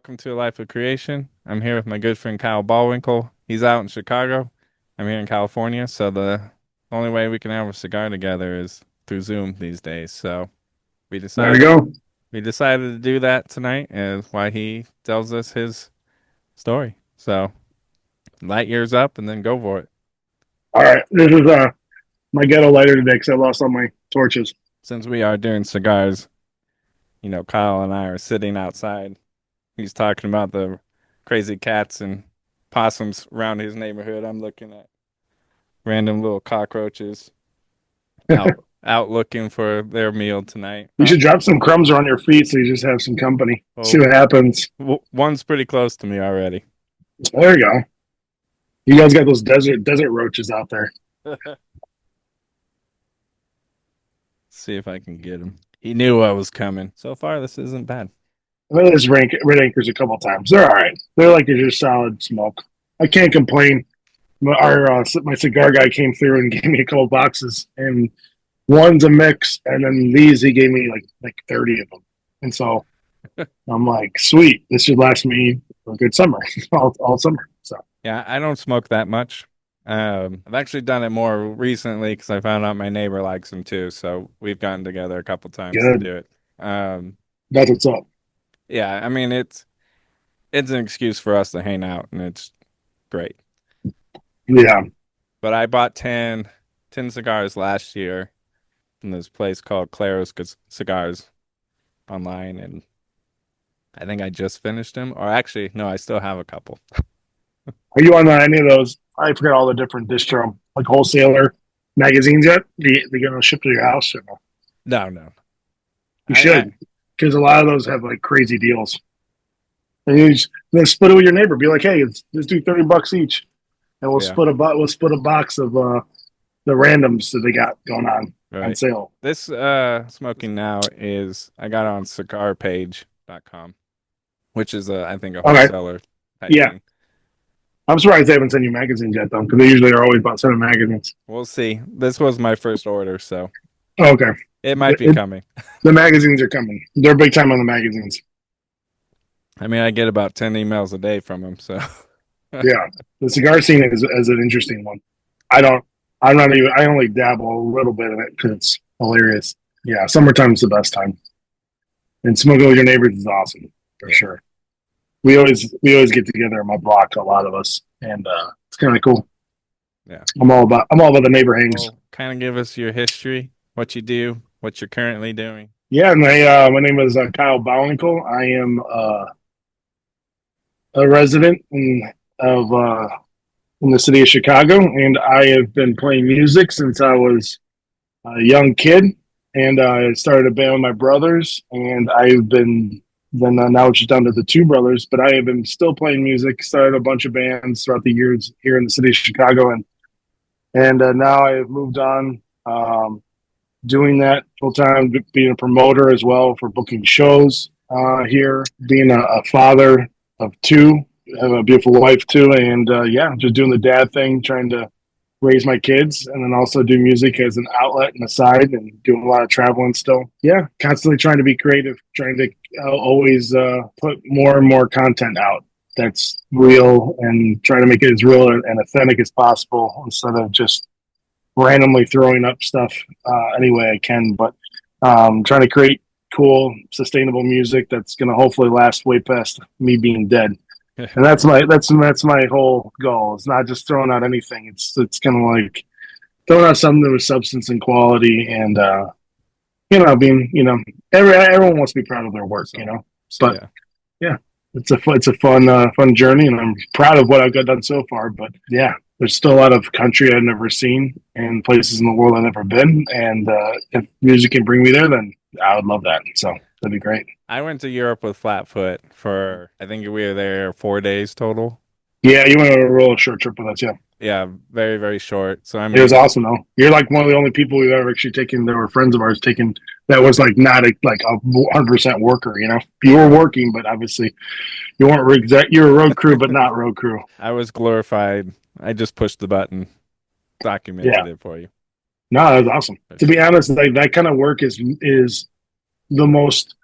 welcome to A Life of Creation. I'm here with my good friend Kyle Bawinkel. He's out in Chicago. I'm here in California, so the only way we can have a cigar together is through Zoom these days. So we There we decided go. we decided to do that tonight, and why he tells us his story. So light yours up and then go for it. All right. This is my ghetto lighter today because I lost all my torches. Since we are doing cigars, Kyle and I are sitting outside. He's talking about the crazy cats and possums around his neighborhood. I'm looking at random little cockroaches out looking for their meal tonight. You should drop some crumbs around your feet so you just have some company. See Well, what happens. one's pretty close to me already. There you go. You guys got those desert roaches out there. See if I can get him. He knew I was coming. So far, this isn't bad. I had this red anchors a couple times. They're all right. They're like they're just solid smoke. I can't complain. My cigar guy came through and gave me a couple boxes, and one's a mix, and then these he gave me like 30 of them, and so I'm like, sweet, this should last me for a good summer, all summer. So Yeah, I don't smoke that much. I've actually done it more recently because I found out my neighbor likes them too. So we've gotten together a couple times to good. do it. That's what's up. Yeah, I mean it's an excuse for us to hang out, and it's great. Yeah. But I bought 10 cigars last year from this place called Claro's Cigars online, and I think I just finished them. Or actually, no, I still have a couple. Are you on any of those? I forget all the different distro like wholesaler magazines yet. They gonna ship to your house? Or no? No, no. You I should, because a lot of those have like crazy deals. And you just then split it with your neighbor. Be like, hey, let's do $30 each, and we'll Yeah, split a box of the randoms that they got going on right. sale. This smoking now is I got it on cigarpage.com, which is I think a Okay, wholesaler type yeah. thing. I'm surprised they haven't sent you magazines yet though, because they usually are always about sending magazines. We'll see. This was my first order, so Okay, it might be it, coming. the magazines are coming. They're big time on the magazines. I mean, I get about 10 emails a day from them, so Yeah, the cigar scene is an interesting one. I don't. I'm not even. I only dabble a little bit in it because it's hilarious. Yeah, summertime's the best time, and smoking with your neighbors is awesome for yeah, sure. We always get together in my block, a lot of us, and it's kind of cool. yeah. I'm all about the neighbor hangs. Well, kind of give us your history, what you do, what you're currently doing. Yeah, and my name is Kyle Bawinkel. I am a resident in the city of Chicago, and I have been playing music since I was a young kid, and I started a band with my brothers, and I've been then now it's just down to the two brothers, but I have been still playing music. Started a bunch of bands throughout the years here in the city of Chicago, and now I have moved on, doing that full time, being a promoter as well for booking shows here, being a father of two. I have a beautiful wife too, and yeah, just doing the dad thing, trying to raise my kids and then also do music as an outlet and a side and doing a lot of traveling still. Yeah, constantly trying to be creative, trying to always put more and more content out that's real and trying to make it as real and authentic as possible instead of just randomly throwing up stuff any way I can. But trying to create cool, sustainable music that's going to hopefully last way past me being dead. And that's my whole goal. It's not just throwing out anything. It's kind of like throwing out something with substance and quality, and being everyone wants to be proud of their work, But Yeah. yeah, it's a fun journey, and I'm proud of what I've got done so far. But yeah, there's still a lot of country I've never seen and places in the world I've never been. And if music can bring me there, then I would love that. So that'd be great. I went to Europe with Flatfoot for, I think we were there 4 days total. Yeah, you want to roll a short trip with us? Yeah. Yeah, very, very short. So, I It was mean, awesome though. You're like one of the only people we've ever actually taken. There were friends of ours taken that was like not like a 100% worker. You were working, but obviously you weren't exact. You were road crew, but not road crew. I was glorified. I just pushed the button, documented Yeah, it for you. no, that was awesome. To It's- be honest, like that kind of work is the most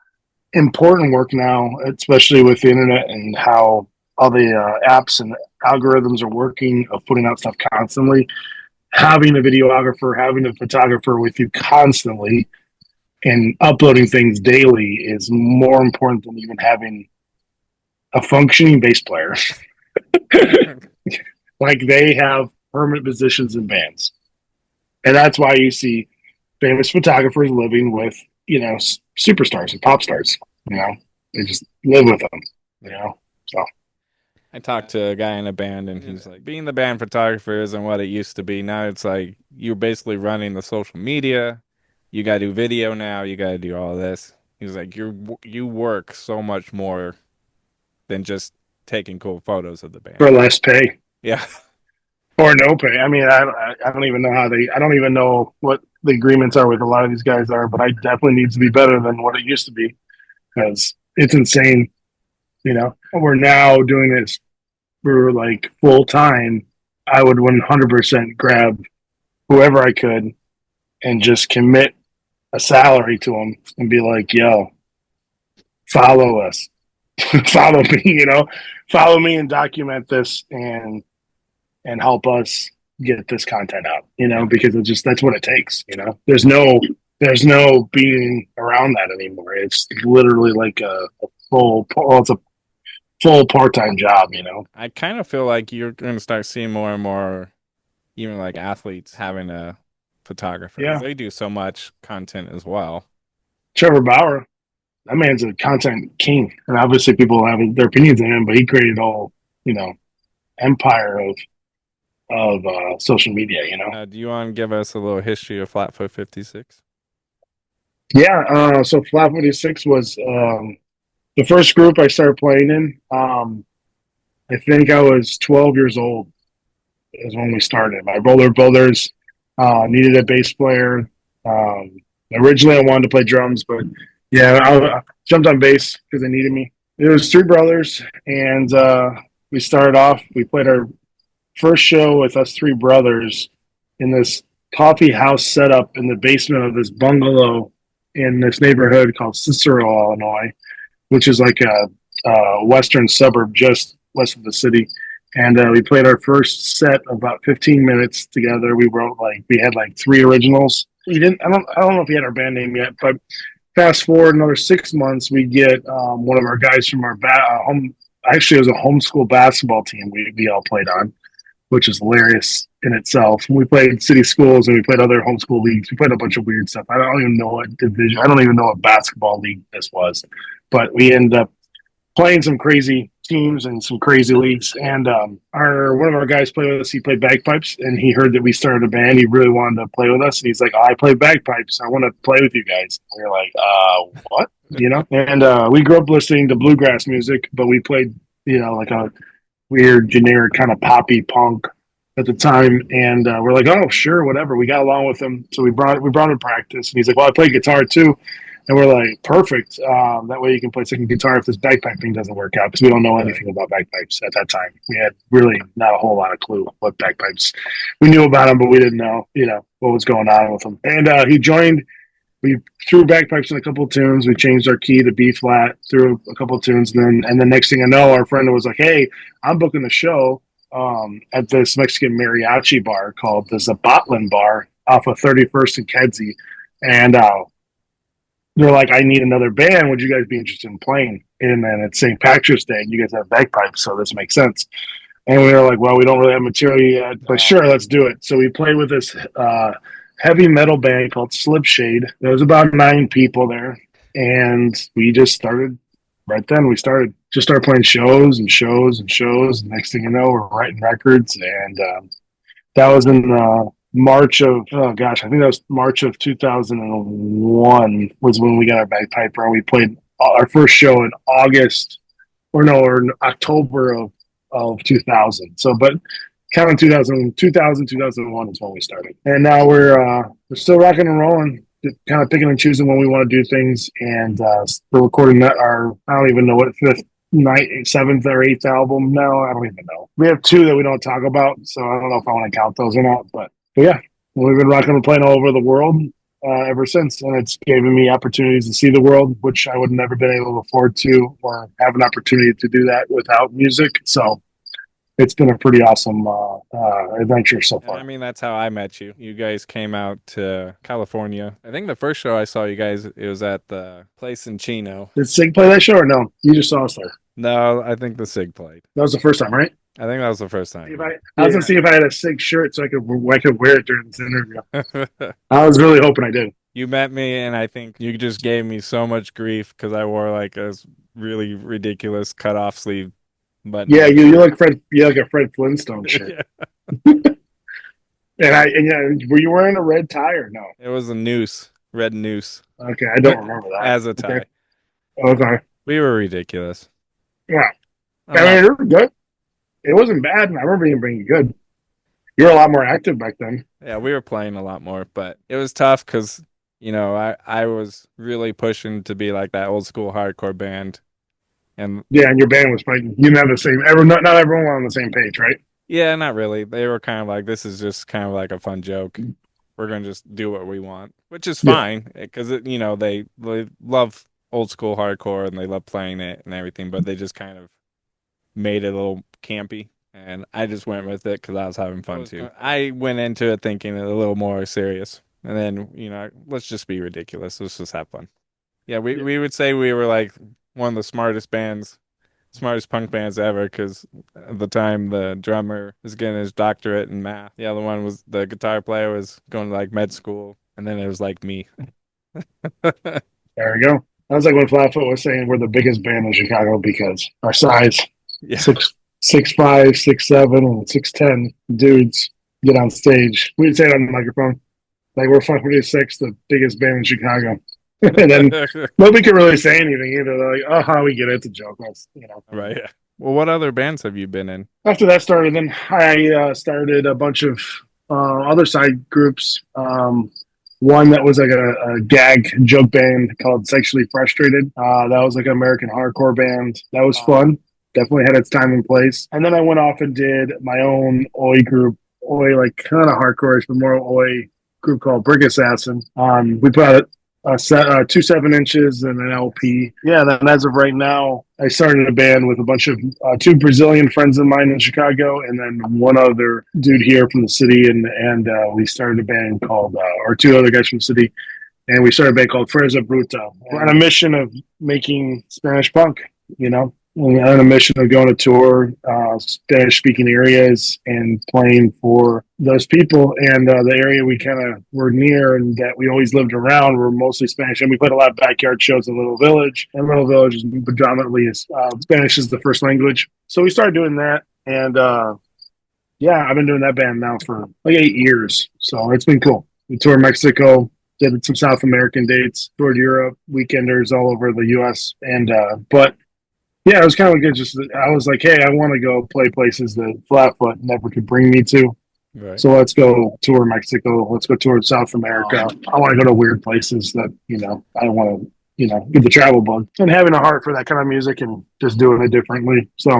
important work now, especially with the internet and how all the apps and algorithms are working of putting out stuff constantly. Having a videographer, having a photographer with you constantly, and uploading things daily is more important than even having a functioning bass player. Like they have permanent positions in bands, and that's why you see famous photographers living with superstars and pop stars. You know, they just live with them. You Yeah. know, so I talked to a guy in a band and he's like, being the band photographer isn't what it used to be. Now it's like you're basically running the social media. You got to do video now. You got to do all this. He's like, you work so much more than just taking cool photos of the band. for less pay Yeah. or no pay. I mean, I don't even know how they. I don't even know what the agreements are with a lot of these guys are, but I definitely needs to be better than what it used to be because it's insane. What we're now doing is we're like full time. I would 100% grab whoever I could and just commit a salary to them and be like, yo, follow us, follow me, follow me and document this and help us get this content out, Yeah. because it's just, that's what it takes. There's no being around that anymore. It's literally like a full, well, it's a full part-time job. I kind of feel like you're going to start seeing more and more, even like athletes having a photographer because Yeah. they do so much content as well. Trevor Bauer, that man's a content king. And obviously people have their opinions on him, but he created a whole, empire of social media. Do you want to give us a little history of Flatfoot 56? Yeah. So Flatfoot 6 was the first group I started playing in. I think I was 12 years old is when we started. My older brothers needed a bass player. Um, Originally, I wanted to play drums, but yeah, I jumped on bass because they needed me. It was three brothers, and we started off. We played our first show with us three brothers in this coffee house setup in the basement of this bungalow in this neighborhood called Cicero, Illinois, which is like a western suburb just west of the city. And we played our first set about 15 minutes together. We had like three originals. We didn't. I don't know if we had our band name yet, but fast forward another 6 months, we get one of our guys from our home. Actually, it was a homeschool basketball team we all played on, which is hilarious in itself. We played city schools and we played other homeschool leagues. We played a bunch of weird stuff. I don't even know what division. I don't even know what basketball league this was, but we ended up playing some crazy teams and some crazy leagues. And our one of our guys played with us. He played bagpipes, and he heard that we started a band. He really wanted to play with us, and he's like, "I play bagpipes. I want to play with you guys." And we were like, "What?" And we grew up listening to bluegrass music, but we played, like a weird, generic kind of poppy punk at the time. And we're like, "Oh, sure, whatever." We got along with him, so we brought him to practice, and he's like, "Well, I play guitar too." And we're like, perfect. That way you can play second guitar if this bagpipe thing doesn't work out because we don't know anything about bagpipes at that time. We had really not a whole lot of clue what bagpipes. We knew about them, but we didn't know, what was going on with them. And he joined. We threw bagpipes in a couple of tunes. We changed our key to B flat, threw a couple of tunes, and then next thing I know, our friend was like, "Hey, I'm booking the show at this Mexican mariachi bar called the Zabatlin Bar off of 31st and Kedzie," and they're like, "I need another band. Would you guys be interested in playing?" And then it's St. Patrick's Day, and you guys have bagpipes, so this makes sense. And we were like, "Well, we don't really have material yet, but sure, let's do it." So we played with this heavy metal band called Slipshade. There was about 9 people there, and we just started. Right then, we started playing shows and shows and shows. And next thing you know, we're writing records, and that was in March of, oh gosh, I think that was March of 2001 was when we got our bagpiper. We played our first show in August or in October of 2000. So, but counting 2001 is when we started. And now we're still rocking and rolling, kind of picking and choosing when we want to do things. And we're recording I don't even know what fifth, ninth, seventh or eighth album now. I don't even know. We have two that we don't talk about, so I don't know if I want to count those or not. But yeah, we've been rocking and playing all over the world. ever since, and it's given me opportunities to see the world, which I would have never been able to afford to or have an opportunity to do that without music. So it's been a pretty awesome adventure so And I far. mean, that's how I met you. You guys came out to California. I think the first show I saw you guys, it was at the place in Chino. Did Sig play that show or no? You just saw us there. No, I think the Sig played. That was the first time, right? I think that was the first See time, if yeah. I was gonna see if I had a Sig shirt so I could wear it during this interview. I was really hoping I did. You met me, and I think you just gave me so much grief because I wore like a really ridiculous cut off sleeve button Yeah, up you shirt. like Fred. You like a Fred Flintstone shirt. Yeah. And yeah, were you wearing a red tie or no? It was a noose, red noose, Okay, I don't remember that. as a Okay, tie. okay, We were ridiculous. yeah. I'm I not. mean, it was good. It wasn't bad, and I remember you being good. You were a lot more active back then. Yeah, we were playing a lot more, but it was tough because I was really pushing to be like that old school hardcore band, and Yeah, and your band was fighting. You didn't have the same. Not everyone was on the same page, right? yeah, not really. They were kind of like, this is just kind of like a fun joke. We're gonna just do what we want, which is Yeah, fine because they love old school hardcore and they love playing it and everything, but they just kind of made it a little campy. And I just went with it because I was having fun too. I went into it thinking it a little more serious, and then let's just be ridiculous. Let's just have fun. Yeah, we would say we were like one of the smartest bands, smartest punk bands ever, because at the time the drummer was getting his doctorate in math. The other one was the guitar player was going to like med school, and then it was like me. there we go. That was like when Flatfoot was saying we're the biggest band in Chicago because our size Yeah, six 5, 6'7", and 6'10" dudes get on stage. We'd say it on the microphone. Like we're 5'6", the biggest band in Chicago. And then nobody could really say anything either. They're like, "Oh, we get it. It's a joke." right. Yeah. Well, what other bands have you been in? After that started, then I started a bunch of other side groups. One that was like a gag joke band called Sexually Frustrated. That was like an American hardcore band. That was fun. Definitely had its time and place. And then I went off and did my own Oi group. Oi, like kind of hardcore, but more Oi group called Brick Assassin. We put out two 7 inches and an LP. Yeah, then as of right now, I started a band with a bunch of two Brazilian friends of mine in Chicago, and then one other dude here from the city, and we started a band called, or two other guys from the city, and we started a band called Fuerza Bruta. We're on a mission of making Spanish punk, you know, we're on a mission of going to tour Spanish speaking areas and playing for those people. And the area we kind of were near and that we always lived around were mostly Spanish. And we played a lot of backyard shows in Little Village. And Little Village is predominantly Spanish is the first language. So we started doing that. And yeah, I've been doing that band now for like 8 years. So it's been cool. We toured Mexico, did some South American dates, toured Europe, weekenders all over the U.S. And but yeah, it was kind of like just I was like, hey, I want to go play places that Flatfoot never could bring me to. Right. So let's go tour Mexico. Let's go tour South America. I want to go to weird places that I want to get the travel bug and having a heart for that kind of music and just doing it differently. So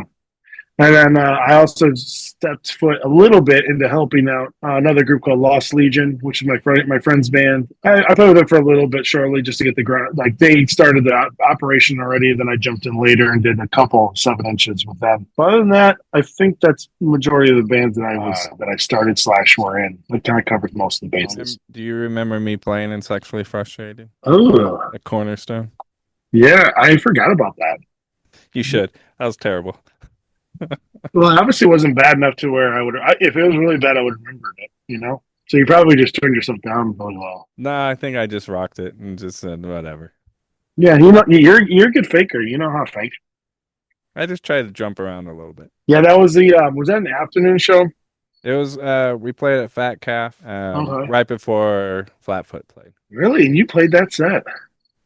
and then I also stepped foot a little bit into helping out another group called Lost Legion, which is my friend's band. I played with them for a little bit shortly just to get the ground. Like they started the operation already, then I jumped in later and did a couple 7 inches with them. But other than that, I think that's the majority of the bands that I started / were in. That kind of covers most of the bases. Do you remember me playing in Sexually Frustrated? Oh, A Cornerstone. yeah, I forgot about that. You should. That was terrible. Well, it obviously wasn't bad enough to where if it was really bad, I would have remembered it. So you probably just turned yourself down really well. Nah, I think I just rocked it and just said whatever. Yeah, you're a good faker. You know how to fake. I just tried to jump around a little bit. Yeah, that was was that an afternoon show? It was we played at Fat Calf Okay. right before Flatfoot played. Really? And you played that set?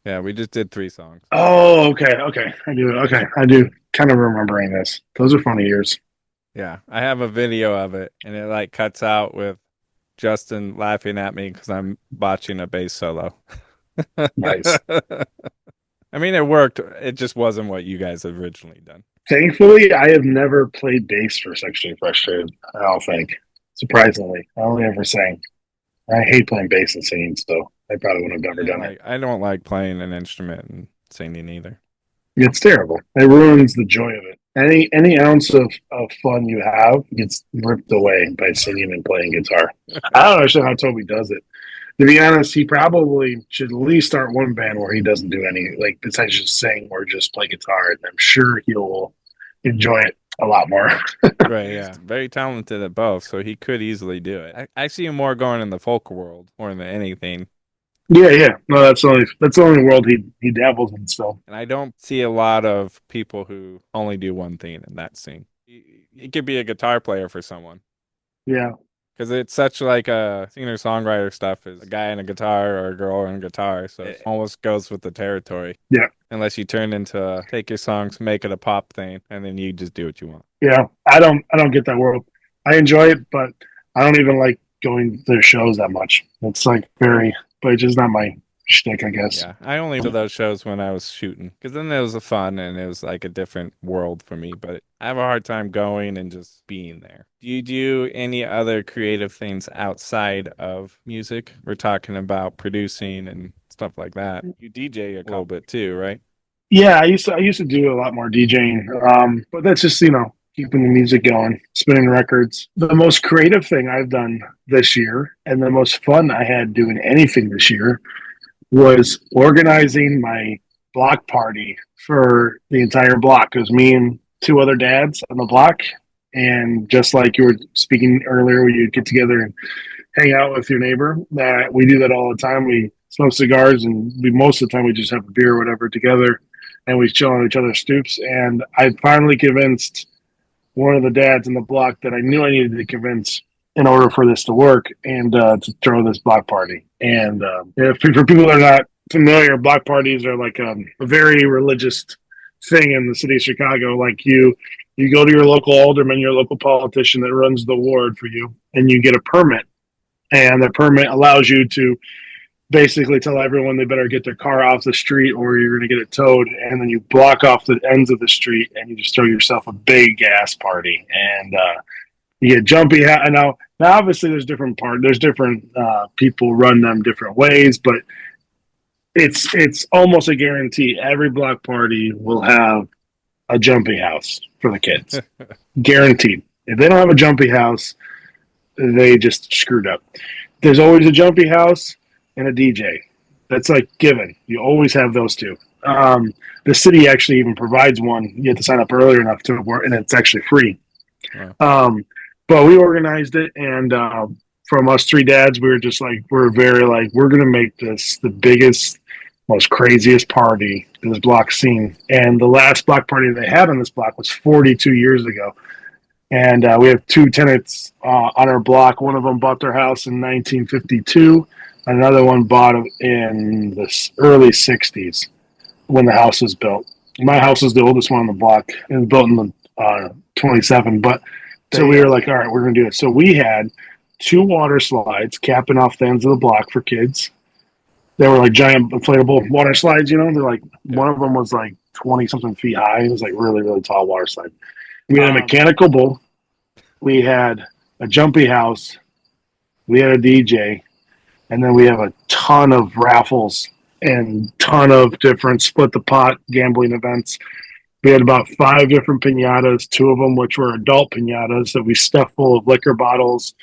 Yeah, we just did 3 songs. Oh, okay. I do kind of remembering this. Those are funny years. Yeah, I have a video of it, and it like cuts out with Justin laughing at me because I'm botching a bass solo. Nice. I mean, it worked. It just wasn't what you guys had originally done. Thankfully, I have never played bass for Sexually Frustrated. I don't think. Surprisingly, I only ever sang. I hate playing bass and singing still. I probably wouldn't have I never didn't done it. like. I don't like playing an instrument and singing either. It's terrible. It ruins the joy of it. Any ounce of fun you have gets ripped away by singing and playing guitar. I don't understand how Toby does it. To be honest, he probably should at least start one band where he doesn't do any, like, besides just sing or just play guitar. And I'm sure he'll enjoy it a lot more. Right, yeah. Very talented at both, so he could easily do it. I see him more going in the folk world more than anything. Yeah, yeah. No, that's the only world he dabbles in still. And I don't see a lot of people who only do one thing in that scene. He could be a guitar player for someone. Yeah, Because it's such like a singer-songwriter stuff is a guy and a guitar or a girl and a guitar, so it almost goes with the territory. yeah, Unless you turn into take your songs, make it a pop thing, and then you just do what you want. yeah. I don't get that world. I enjoy it, but I don't even like going to their shows that much. It's like very, but it's just not my shtick, I guess. Yeah, I only to those shows when I was shooting because then it was a fun and it was like a different world for me. But I have a hard time going and just being there. Do you do any other creative things outside of music? We're talking about producing and stuff like that. You DJ a little bit too, right? Yeah, I used to do a lot more DJing, but that's just keeping the music going, spinning records. The most creative thing I've done this year, and the most fun I had doing anything this year, was organizing my block party for the entire block. It was me and two other dads on the block, and just like you were speaking earlier, where you get together and hang out with your neighbor. That we do that all the time. We smoke cigars, and we most of the time we just have a beer or whatever together, and we chill on each other's stoops. And I finally convinced one of the dads in the block that I knew I needed to convince in order for this to work and to throw this block party. And for people that are not familiar, block parties are like a very religious thing in the city of Chicago. Like you go to your local alderman, your local politician that runs the ward for you, and you get a permit, and the permit allows you to basically tell everyone they better get their car off the street or you're going to get it towed. And then you block off the ends of the street and you just throw yourself a big gas party. And you get jumpy. Now obviously there's different people run them different ways, but it's almost a guarantee. Every block party will have a jumpy house for the kids. Guaranteed. If they don't have a jumpy house, they just screwed up. There's always a jumpy house and a DJ. That's like given. You always have those two. The city actually even provides one. You have to sign up earlier enough to work, and it's actually free. Wow. But we organized it, and from us three dads, we were just like, we're very like, we're gonna make this the biggest, most craziest party this block seen. And the last block party they had on this block was 42 years ago. And we have two tenants on our block. One of them bought their house in 1952. Another one bought it in the early 60s when the house was built. My house is the oldest one on the block. It was built in the 27. But so we were like, all right, we're going to do it. So we had two water slides capping off the ends of the block for kids. They were like giant inflatable water slides, you know. They're like, Yeah. one of them was like 20 something feet high. It was like really, really tall water slide. We had a mechanical bull. We had a jumpy house. We had a DJ. And then we have a ton of raffles and ton of different split the pot gambling events. We had about 5 different pinatas, 2 of them which were adult pinatas that we stuffed full of liquor bottles,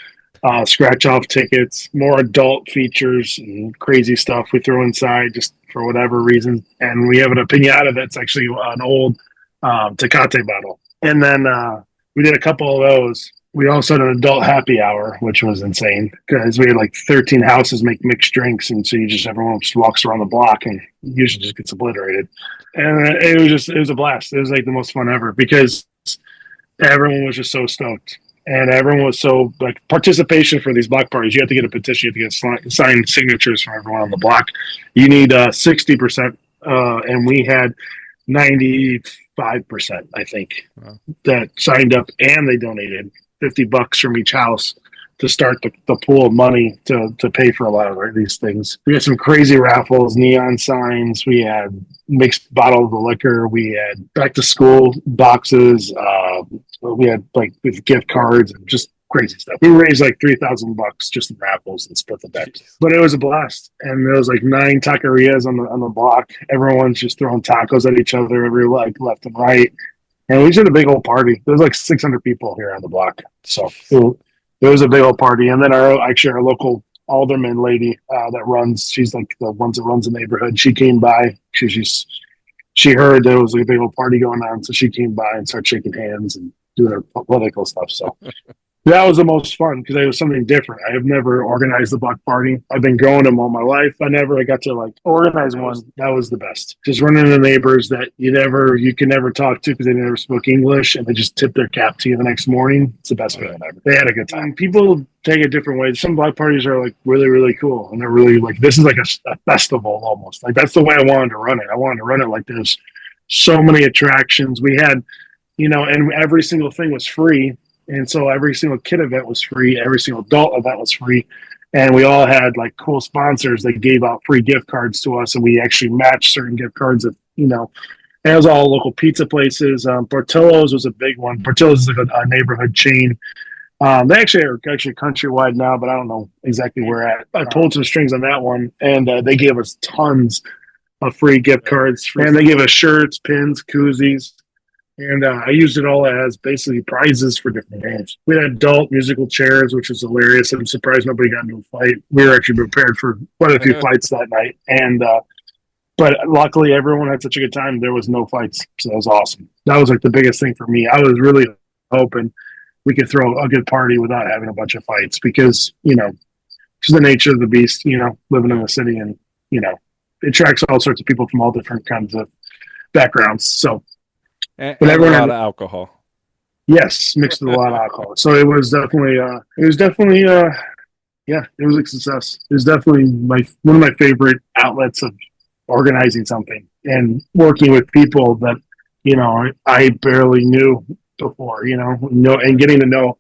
scratch off tickets, more adult features and crazy stuff we throw inside just for whatever reason. And we have a pinata that's actually an old Tecate bottle. And then we did a couple of those. We also had an adult happy hour, which was insane because we had like 13 houses make mixed drinks. And so everyone just walks around the block and usually just gets obliterated. And it was a blast. It was like the most fun ever because everyone was just so stoked. And everyone was so like participation for these block parties. You have to get a petition. You have to get signed signatures from everyone on the block. You need 60%. And we had 95%, I think, Wow. that signed up, and they donated $50 from each house to start the pool of money to pay for a lot of these things. We had some crazy raffles, neon signs. We had mixed bottles of liquor. We had back to school boxes. We had like with gift cards, and just crazy stuff. We raised like $3,000 just in raffles and split the decks. Jeez. But it was a blast. And there was like 9 taquerias on the block. Everyone's just throwing tacos at each other every like left and right. And we just had a big old party. There was like 600 people here on the block. So it was a big old party. And then our local alderman lady that runs, she's like the ones that runs the neighborhood. She came by. She heard there was a big old party going on, so she came by and started shaking hands and doing her political stuff. So that was the most fun because it was something different. I have never organized a block party. I've been going them all my life. I never got to like organize one. That was the best. Just running into neighbors that you can never talk to because they never spoke English and they just tip their cap to you the next morning. It's the best feeling ever. They had a good time. People take it different ways. Some block parties are like really, really cool. And they're really like, this is like a festival almost. Like that's the way I wanted to run it. I wanted to run it like there's so many attractions. We had, and every single thing was free. And so every single kid event was free. Every single adult event was free. And we all had like cool sponsors that gave out free gift cards to us. And we actually matched certain gift cards that, and it was all local pizza places. Portillo's was a big one. Portillo's is like a neighborhood chain. They actually are countrywide now, but I don't know exactly where at. I pulled some strings on that one, and they gave us tons of free gift cards. And they gave us shirts, pins, koozies. And I used it all as basically prizes for different games. We had adult musical chairs, which was hilarious. I'm surprised nobody got into a fight. We were actually prepared for quite a few fights that night. And but luckily, everyone had such a good time. There was no fights, so that was awesome. That was like the biggest thing for me. I was really hoping we could throw a good party without having a bunch of fights because it's the nature of the beast. Living in the city, and it attracts all sorts of people from all different kinds of backgrounds. So. And But a everyone lot had, of alcohol. yes, mixed with a lot of alcohol. So it was definitely, yeah, it was a success. It was definitely one of my favorite outlets of organizing something and working with people that, I barely knew before, and getting to know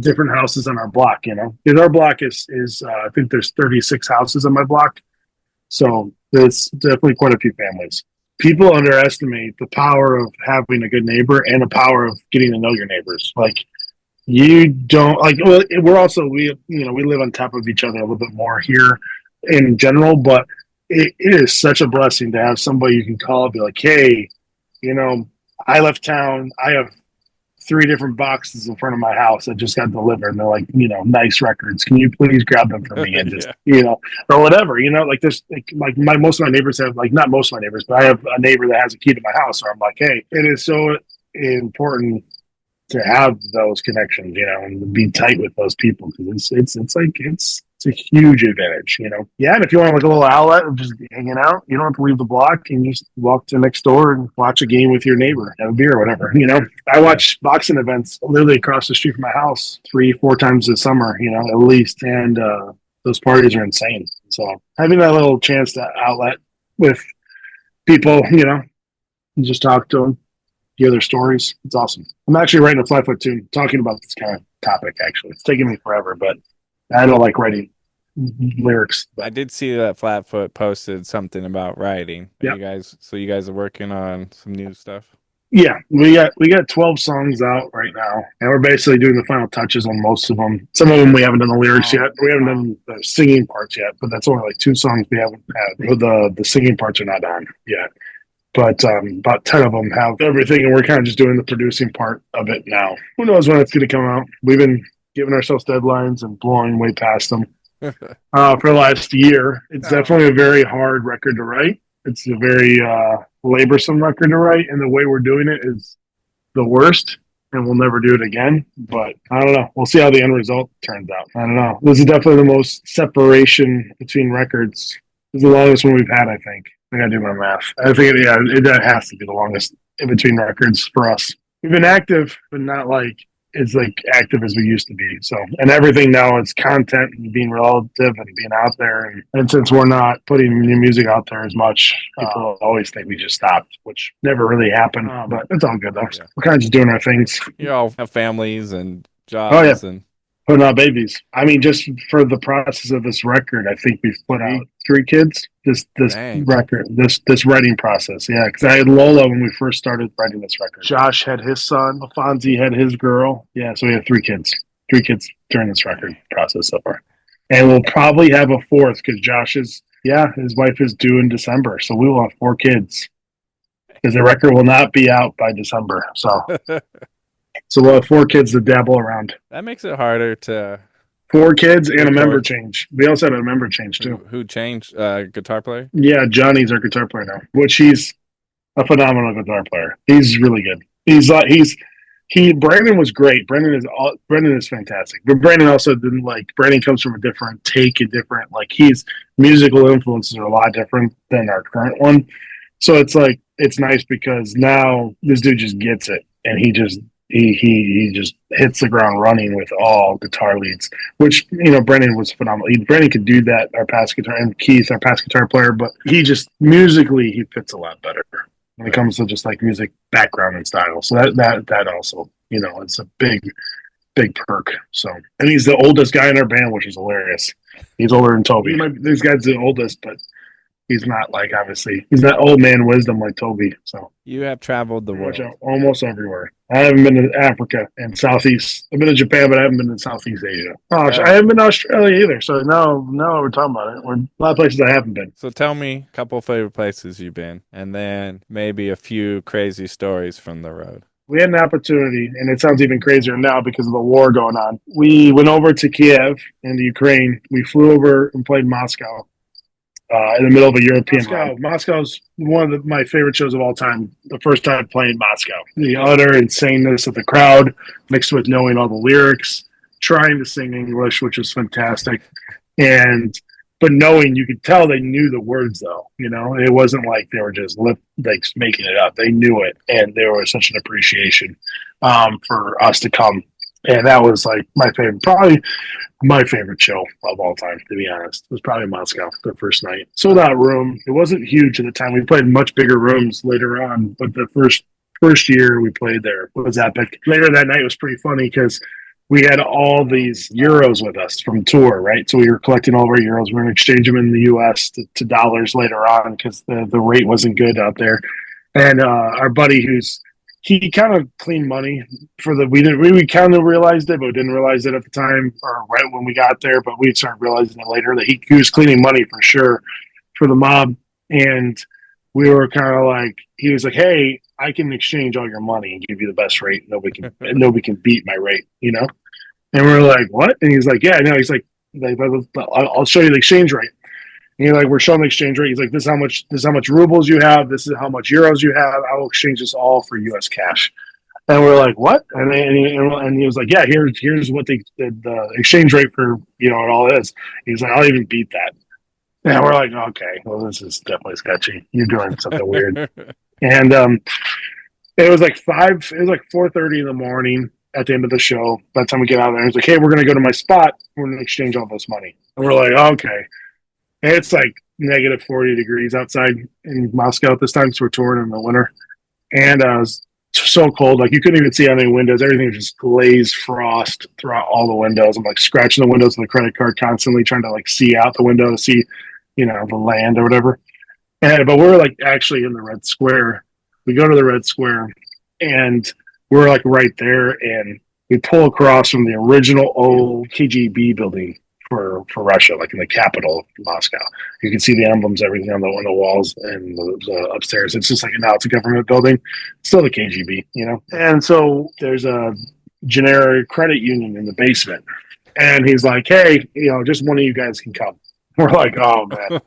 different houses on our block, because our block is I think there's 36 houses on my block. So there's definitely quite a few families. People underestimate the power of having a good neighbor and the power of getting to know your neighbors. Like you don't like. Well, we live on top of each other a little bit more here in general, but it is such a blessing to have somebody you can call and be like, hey, I left town. I have 3 different boxes in front of my house that just got delivered, and they're like, nice records. Can you please grab them for me and just, Yeah. or whatever, like there's like most of my neighbors have like, not most of my neighbors, but I have a neighbor that has a key to my house, where I'm like, hey, it is so important to have those connections, and be tight with those people because it's a huge advantage, Yeah, and if you want like a little outlet of just hanging out, you don't have to leave the block and you just walk to next door and watch a game with your neighbor, have a beer or whatever, I watch boxing events literally across the street from my house 3-4 times a summer, at least, and those parties are insane. So having that little chance to outlet with people, and just talk to them, hear their stories. It's awesome. I'm actually writing a Flatfoot tune talking about this kind of topic, actually. It's taking me forever, but I don't like writing lyrics. I did see that Flatfoot posted something about writing. Yeah. You guys are working on some new stuff. Yeah, we got 12 songs out right now, and we're basically doing the final touches on most of them. Some of them we haven't done the lyrics yet. We haven't done the singing parts yet, but that's only like 2 songs we haven't had. The singing parts are not on yet. But about 10 of them have everything, and we're kind of just doing the producing part of it now. Who knows when it's going to come out? We've been giving ourselves deadlines and blowing way past them for the last year. It's definitely a very hard record to write. It's a very laborsome record to write, and the way we're doing it is the worst, and we'll never do it again. But I don't know. We'll see how the end result turns out. I don't know. This is definitely the most separation between records. This is the longest one we've had, I think. I gotta do my math. I think it has to be the longest in between records for us. We've been active, but not like as like active as we used to be. So, and everything now is content and being relative and being out there. And since we're not putting new music out there as much, people always think we just stopped, which never really happened. But it's all good though. Yeah. We're kind of just doing our things. You all have families and jobs and putting out babies. I mean, just for the process of this record, I think we've put out 3 kids. This record, this writing process. Yeah, because I had Lola when we first started writing this record. Josh had his son. Alfonsi had his girl. Yeah, so we have 3 kids. Three kids during this record process so far. And we'll probably have a fourth because Josh is, yeah, his wife is due in December. So we will have four kids because the record will not be out by December. So we'll have four kids to dabble around. That makes it harder to Four kids and a member record. change. We also had a member change too. Who changed? Guitar player? Yeah, Johnny's our guitar player now, which he's a phenomenal guitar player. He's really good. Brandon was great. Brandon is fantastic. But Brandon also didn't like Brandon comes from a different take, a different like his musical influences are a lot different than our current one. So it's like it's nice because now this dude just gets it and he just hits the ground running with all guitar leads, which Brennan was phenomenal. Brennan could do that. Our past guitar and Keith, our past guitar player, but he just musically he fits a lot better when it comes to just like music background and style. So that also it's a big perk. So and he's the oldest guy in our band, which is hilarious. He's older than Toby. This guy's the oldest, but he's not like obviously he's not old man wisdom like Toby. So you have traveled the world almost everywhere. I haven't been to Africa and Southeast. I've been to Japan, but I haven't been to Southeast Asia. Oh, I haven't been to Australia either. So now we're talking about it. We're a lot of places I haven't been. So tell me a couple favorite places you've been, and then maybe a few crazy stories from the road. We had an opportunity, and it sounds even crazier now because of the war going on. We went over to Kiev in the Ukraine. We flew over and played Moscow. In the middle of a European Moscow's one of my favorite shows of all time. The first time playing Moscow, the utter insaneness of the crowd mixed with knowing all the lyrics, trying to sing English, which was fantastic, but knowing you could tell they knew the words though. It wasn't like they were just making it up. They knew it, and there was such an appreciation for us to come. And that was like my favorite, probably my favorite show of all time, to be honest. It was probably Moscow, the first night. Sold out room. It wasn't huge at the time. We played much bigger rooms later on, but the first year we played there was epic. Later that night was pretty funny because we had all these euros with us from tour, right? So we were collecting all of our euros. We were going to exchange them in the U.S. to dollars later on because the rate wasn't good out there. And our buddy he kind of cleaned money we kind of realized it, but didn't realize it at the time or right when we got there. But we started realizing it later that he was cleaning money for sure for the mob. And we were kind of like, he was like, "Hey, I can exchange all your money and give you the best rate. Nobody can beat my rate, And we're like, "What?" And he's like, "Yeah, no." He's like, "I'll show you the exchange rate." And we're showing the exchange rate. He's like, this is how much rubles you have. This is how much euros you have. I will exchange this all for U.S. cash. And we're like, what? And he was like, yeah, here's what the exchange rate for, it all is. He's like, I'll even beat that. And we're like, okay, well, this is definitely sketchy. You're doing something weird. And it was like 4:30 in the morning at the end of the show. By the time we get out of there, he's like, hey, we're going to go to my spot. We're going to exchange all this money. And we're like, okay. And it's like negative 40 degrees outside in Moscow at this time, so we're touring in the winter. And it was so cold, like you couldn't even see out any windows. Everything was just glazed frost throughout all the windows. I'm like scratching the windows with a credit card constantly, trying to like see out the window to see, the land or whatever. But we're like actually in the Red Square. We go to the Red Square and we're like right there, and we pull across from the original old KGB building for Russia, like in the capital of Moscow. You can see the emblems, everything on the walls and the upstairs. It's just like now it's a government building, still the KGB, And so there's a generic credit union in the basement, and he's like, "Hey, just one of you guys can come." We're like, "Oh man,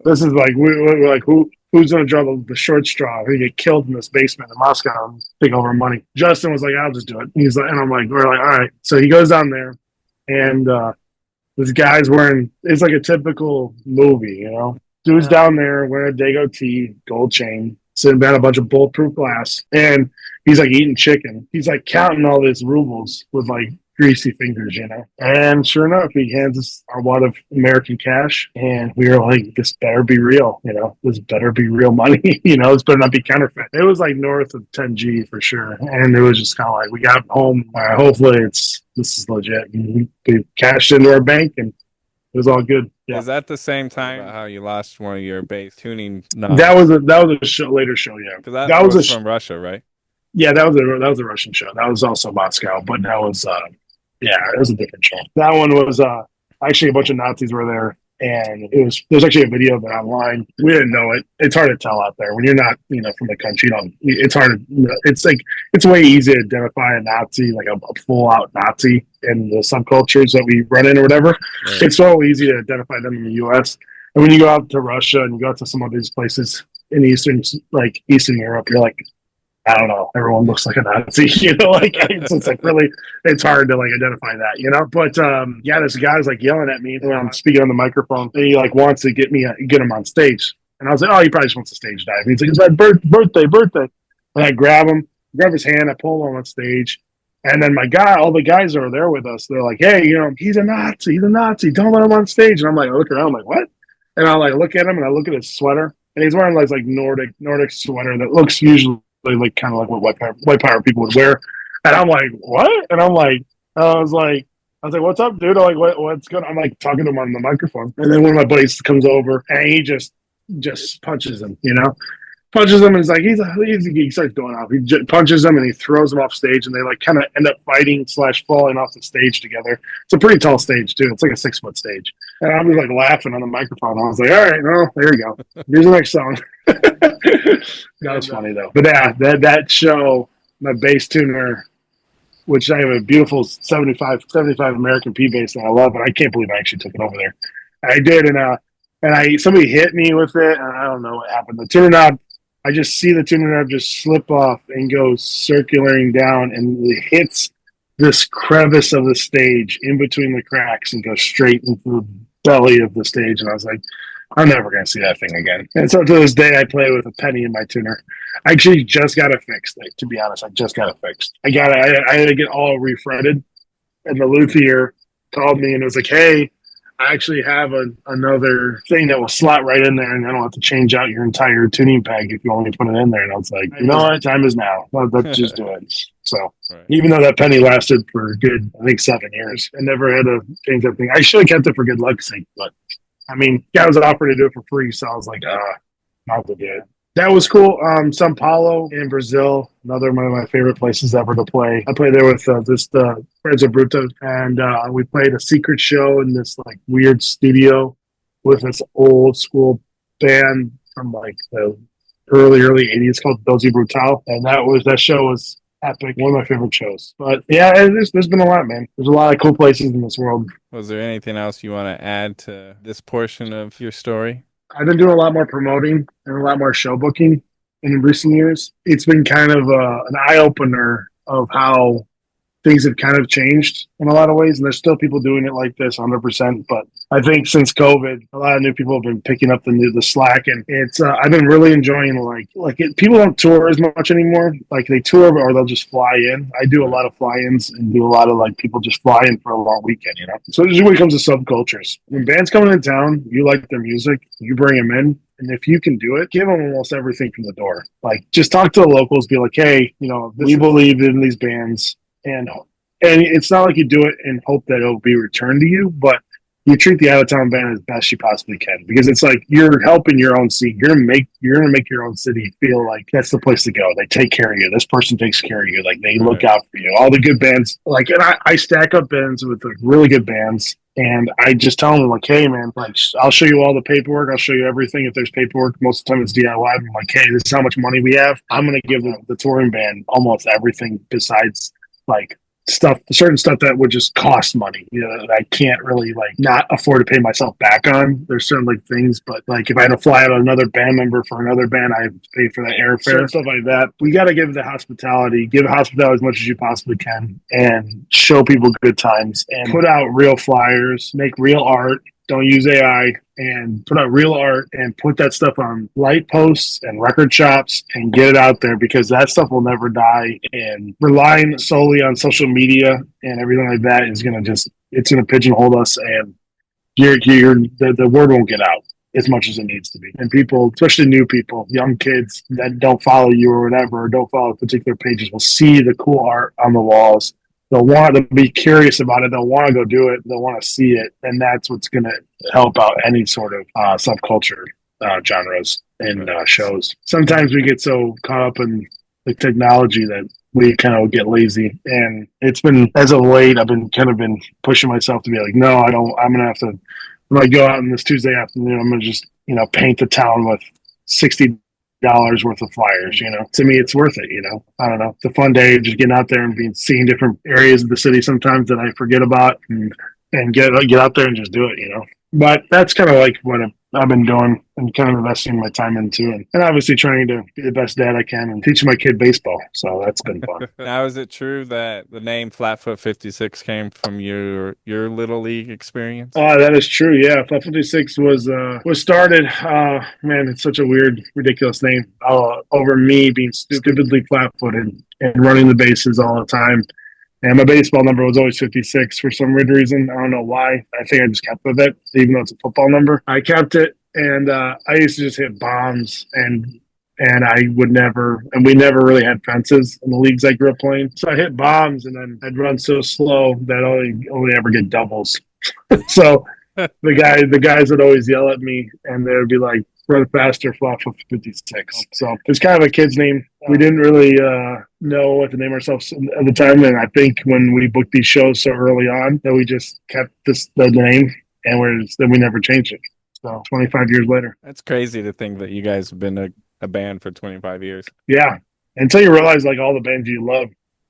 this is like we're like who's going to draw the short straw? We get killed in this basement in Moscow and take over money." Justin was like, "I'll just do it." He's like, and I'm like, we're like, all right. So he goes down there, and this guy's wearing, it's like a typical movie, Dude's down there wearing a Dago tee, gold chain, sitting behind a bunch of bulletproof glass, and he's like eating chicken. He's like counting all these rubles with like greasy fingers, And sure enough, he hands us a wad of American cash, and we were like, this better be real, This better be real money, this better not be counterfeit. It was like north of 10G for sure, and it was just kind of like, we got home, hopefully this is legit. And we cashed into our bank, and it was all good. Yeah. Is that the same time how you lost one of your bass tuning knobs? That was a later show, yeah. Because that was from Russia, right? Yeah, that was a Russian show. That was also Moscow, but that was Yeah, it was a different show. That one was actually a bunch of Nazis were there, and it was there's actually a video of it online. We didn't know it. It's hard to tell out there when you're not from the country. You don't. It's hard to. It's like it's way easy to identify a Nazi, like a full out Nazi in the subcultures that we run in or whatever. Right. It's so easy to identify them in the U.S. And when you go out to Russia and you go out to some of these places in Eastern Europe, you're like, I don't know. Everyone looks like a Nazi, like it's like really, it's hard to like identify that. But yeah, this guy's like yelling at me when I'm speaking on the microphone. And he like wants to get him on stage, and I was like, oh, he probably just wants a stage dive. And he's like, it's my birthday, and I grab his hand, I pull him on stage, and then all the guys that are there with us, they're like, hey, he's a Nazi, don't let him on stage. And I'm like, I look around, I'm like, what? And I like look at him, and I look at his sweater, and he's wearing like Nordic sweater that looks usually like kind of like what white power people would wear. And I'm like, what? And I was like, what's up, dude? I'm like, what's good? I'm like talking to him on the microphone. And then one of my buddies comes over and he just punches him. Punches him and he's like, he starts going off. He punches him and he throws him off stage and they like kind of end up fighting/falling off the stage together. It's a pretty tall stage too. It's like a 6-foot stage. And I'm just like laughing on the microphone. I was like, all right, well, there you go. Here's the next song. That was funny though. But yeah, that show, my bass tuner, which I have a beautiful 75 American P bass that I love, and I can't believe I actually took it over there. I did, and somebody hit me with it, and I don't know what happened. The tuner knob, I just see the tuner knob just slip off and go circulating down, and it hits this crevice of the stage in between the cracks and goes straight into the belly of the stage. And I was like, I'm never going to see that thing again. And so to this day, I play with a penny in my tuner. I actually just got it fixed. To be honest, I just got it fixed. I had to get all refretted, and the luthier called me and was like, "Hey, I actually have another thing that will slot right in there, and I don't have to change out your entire tuning peg if you want me to put it in there." And I was like, "You know what? Time is now. Let's just do it." So Right. even though that penny lasted for a good, I think 7 years, I never had to change that thing. I should have kept it for good luck's sake, but I mean, guy was offering to do it for free, so I was like, not to do it. That was cool. Sao Paulo in Brazil, another one of my favorite places ever to play. I played there with this Fuerza Bruta, and we played a secret show in this like weird studio with this old school band from like the early '80s called Doze Brutal, and that show was epic. One of my favorite shows. But yeah, there's been a lot, man. There's a lot of cool places in this world. Was there anything else you want to add to this portion of your story? I've been doing a lot more promoting and a lot more show booking in recent years. It's been kind of an eye opener of how things have kind of changed in a lot of ways, and there's still people doing it like this 100%. But I think since COVID, a lot of new people have been picking up the slack, and it's I've been really enjoying people don't tour as much anymore. Like they tour or they'll just fly in. I do a lot of fly-ins and do a lot of like people just fly in for a long weekend. So this is when it comes to subcultures. When bands come into town, you like their music, you bring them in. And if you can do it, give them almost everything from the door. Like, just talk to the locals, be like, hey, we believe in these bands. And it's not like you do it and hope that it'll be returned to you, but you treat the out of town band as best you possibly can, because it's like you're helping your own city. You're gonna make your own city feel like that's the place to go. They take care of you. This person takes care of you. Like they look out for you. All the good bands, like, and I stack up bands with like really good bands. And I just tell them, like, hey, man, like, I'll show you all the paperwork. I'll show you everything. If there's paperwork, most of the time it's DIY. I'm like, hey, this is how much money we have. I'm going to give the touring band almost everything besides, like, certain stuff that would just cost money, that I can't really like not afford to pay myself back on. There's certain like things, but like if I had to fly out another band member for another band, I have to pay for that airfare, stuff like that. We got to give hospitality as much as you possibly can, and show people good times, and put out real flyers, make real art. Don't use AI, and put out real art and put that stuff on light posts and record shops and get it out there, because that stuff will never die. And relying solely on social media and everything like that is going to it's going to pigeonhole us, and the word won't get out as much as it needs to be. And people, especially new people, young kids that don't follow you or whatever, or don't follow particular pages, will see the cool art on the walls. They'll want to be curious about it. They'll want to go do it. They'll want to see it. And that's what's going to help out any sort of subculture genres and shows. Sometimes we get so caught up in the technology that we kind of get lazy. And it's been, as of late, I've been pushing myself to be like, no, I don't, I'm going to have to, when I go out on this Tuesday afternoon, I'm going to just, paint the town with $60 worth of flyers. To me, it's worth it. I don't know. It's a fun day, just getting out there and seeing different areas of the city sometimes that I forget about, and get out there and just do it. But that's kind of like what I've been doing and kind of investing my time into, and obviously trying to be the best dad I can and teaching my kid baseball. So that's been fun. Now, is it true that the name Flatfoot 56 came from your little league experience? Oh, that is true. Yeah, Flat 56 was started. Man, it's such a weird, ridiculous name. Over me being stupidly flat-footed and running the bases all the time. And my baseball number was always 56 for some weird reason. I don't know why. I think I just kept with it, even though it's a football number. I kept it, and I used to just hit bombs, and I would never, and we never really had fences in the leagues I grew up playing. So I hit bombs, and then I'd run so slow that I only ever get doubles. So the guys would always yell at me, and they would be like, "Run faster, Flat for 56." So it's kind of a kid's name. We didn't really know what to name ourselves at the time, and I think when we booked these shows so early on, that we just kept the name, and then we never changed it. So 25 years later, That's crazy to think that you guys have been a band for 25 years. yeah. Until you realize like all the bands you love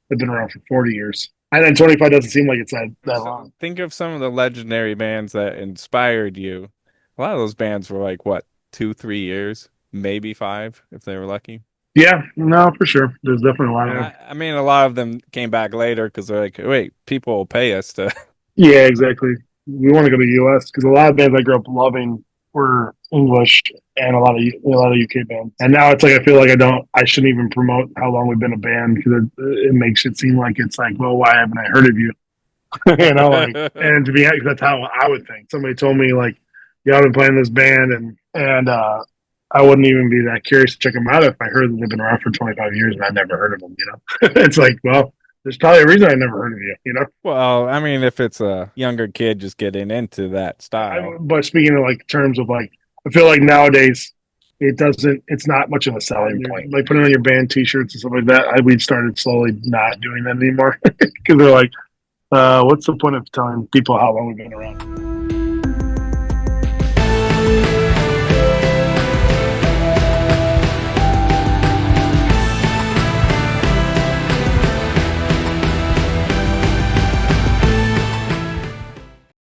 have been around for 40 years. And then 25 doesn't seem like it's that long. Think of some of the legendary bands that inspired you. A lot of those bands were like, what, 2, 3 years, maybe 5, if they were lucky. Yeah, no, for sure. There's definitely a lot of them. I mean, a lot of them came back later because they're like, wait, people will pay us to. Yeah, exactly. We want to go to the U.S. because a lot of bands I grew up loving were English and a lot of UK bands. And now it's like I feel like I shouldn't even promote how long we've been a band because it makes it seem like it's like, well, why haven't I heard of you? And to be honest, that's how I would think. Somebody told me like, yeah, I've been playing this band, and I wouldn't even be that curious to check them out if I heard that they've been around for 25 years and I've never heard of them. It's like, well, there's probably a reason I never heard of you. Well, I mean, if it's a younger kid just getting into that style. But speaking of like terms of like, I feel like nowadays it's not much of a selling point. Like putting on your band T-shirts and stuff like that. We've started slowly not doing that anymore because they're like, what's the point of telling people how long we've been around?